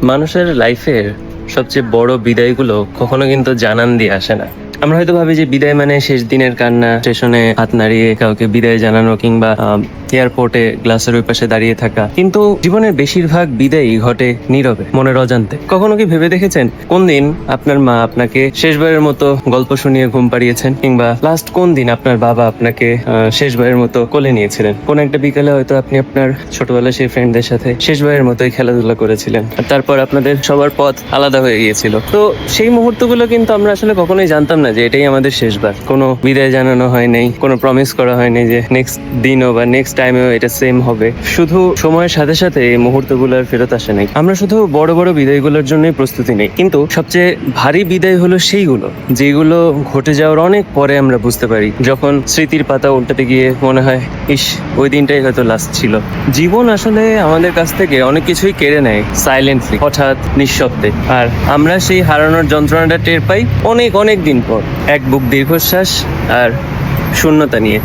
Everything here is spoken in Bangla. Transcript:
মানুষের লাইফের সবচেয়ে বড় বিদায়গুলো কখনো কিন্তু জানান দিয়ে আসে না। আমরা হয়তো ভাবি যে বিদায় মানে শেষ দিনের কান্না, স্টেশনে হাত নাড়িয়ে কাউকে বিদায় জানানো, কিংবা এয়ারপোর্টে গ্লাসের ওই পাশে দাঁড়িয়ে থাকা। কিন্তু জীবনের বেশিরভাগ বিদায়ই ঘটে নীরবে, মনের অজান্তে। কখনো কি ভেবে দেখেছেন কোন দিন আপনার মা আপনাকে শেষবারের মতো গল্প শুনিয়ে ঘুম পাড়িয়েছেন, কিংবা লাস্ট কোন দিন আপনার বাবা আপনাকে শেষবারের মতো কোলে নিয়েছিলেন? কোন একটা বিকালে হয়তো আপনি আপনার ছোটবেলার সেই ফ্রেন্ডদের সাথে শেষবারের মতোই খেলাধুলা করেছিলেন, আর তারপর আপনাদের সবার পথ আলাদা হয়ে গিয়েছিল। তো সেই মুহূর্তগুলো কিন্তু আমরা আসলে কখনোই জানতাম না যে এটাই আমাদের শেষবার। কোনো বিদায় জানানো হয় নাই, কোনো প্রমিস করা হয়নি যে নেক্সট দিনও বা নেক্সট টাইমেও এটা সেম হবে। শুধু সময়ের সাথে সাথে এই মুহূর্তগুলো আর ফেরত আসে নাই। আমরা শুধু বড় বড় বিদায়গুলোর জন্যই প্রস্তুতি নেই, কিন্তু সবচেয়ে ভারী বিদায় হলো সেইগুলো যেগুলো ঘটে যাওয়ার অনেক পরে আমরা বুঝতে পারি, যখন স্মৃতির পাতা উল্টাতে গিয়ে মনে হয় ইস, ওই দিনটাই হয়তো লাস্ট ছিল। জীবন আসলে আমাদের কাছ থেকে অনেক কিছুই কেড়ে নেয় সাইলেন্টলি, হঠাৎ, নিঃশব্দে। আর আমরা সেই হারানোর যন্ত্রণাটা টের পাই অনেক অনেক দিন পর, এক বুক দীর্ঘশ্বাস আর শূন্যতা নিয়ে।